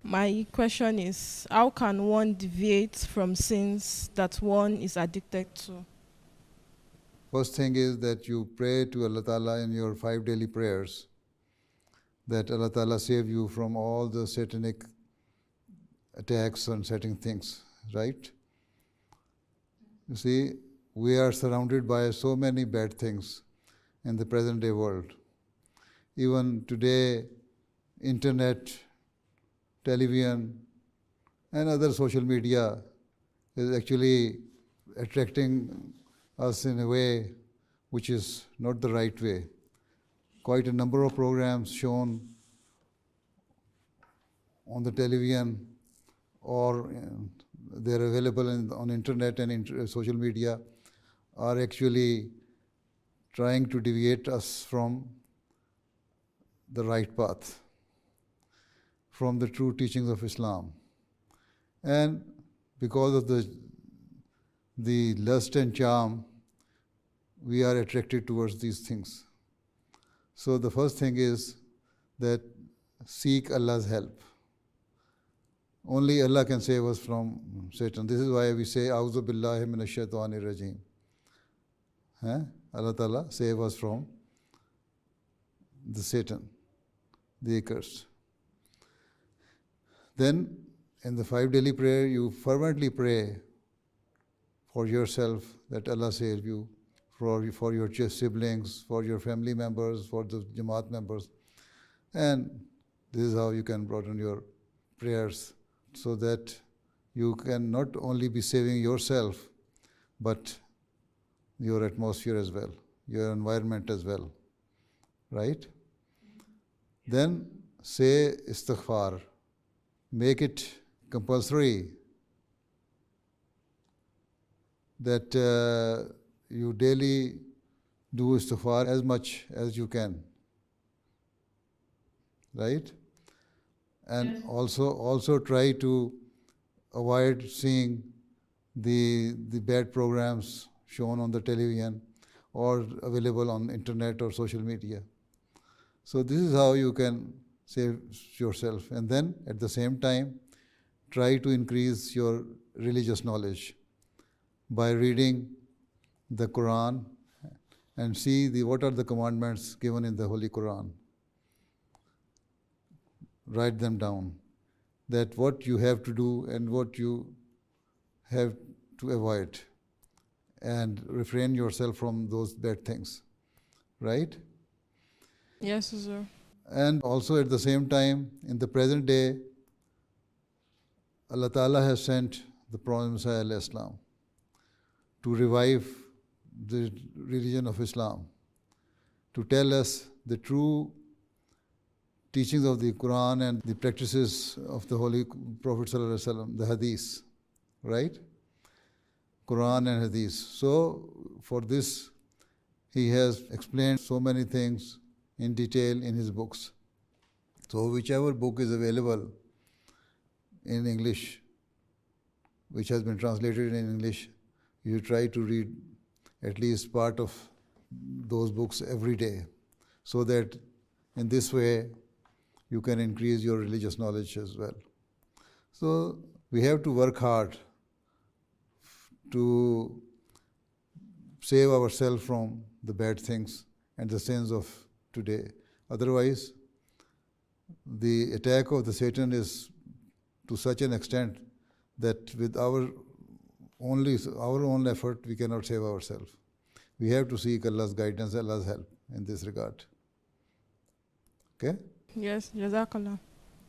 My question is, how can one deviate from sins that one is addicted to? First thing is that you pray to Allah Ta'ala in your 5 daily prayers that Allah Ta'ala save you from all the satanic attacks and setting things, right? You see, we are surrounded by so many bad things in the present day world. Even today, internet, television, and other social media is actually attracting us in a way which is not the right way. Quite a number of programs shown on the television or they're available on internet and social media are actually trying to deviate us from the right path, from the true teachings of Islam. And because of the lust and charm, we are attracted towards these things. So the first thing is that seek Allah's help. Only Allah can save us from Satan. This is why we say, A'udhu billahi minash shaitanir rajim. Allah Ta'ala save us from the Satan, the accursed. Then in the 5 daily prayer, you fervently pray for yourself that Allah save you, for your siblings, for your family members, for the Jamaat members. And this is how you can broaden your prayers so that you can not only be saving yourself, but your atmosphere as well, your environment as well, right? Then say istighfar. Make it compulsory that you daily do istighfar as much as you can, right? And also try to avoid seeing the bad programs shown on the television or available on internet or social media. So this is how you can save yourself. And then at the same time, try to increase your religious knowledge by reading the Quran and see what are the commandments given in the Holy Quran. Write them down, that what you have to do and what you have to avoid, and refrain yourself from those bad things, right? Yes, sir. And also at the same time, in the present day, Allah Ta'ala has sent the Prophet Messiah Islam to revive the religion of Islam, to tell us the true teachings of the Quran and the practices of the Holy Prophet Sallallahu Alaihi Wasallam, the Hadith, right? Quran and Hadith. So for this, he has explained so many things in detail in his books. So whichever book is available in English, which has been translated in English, you try to read at least part of those books every day, so that in this way you can increase your religious knowledge as well. So we have to work hard to save ourselves from the bad things and the sins of today. Otherwise, the attack of the Satan is to such an extent that with our own effort, we cannot save ourselves. We have to seek Allah's guidance, Allah's help in this regard. Okay? Yes, Jazakallah.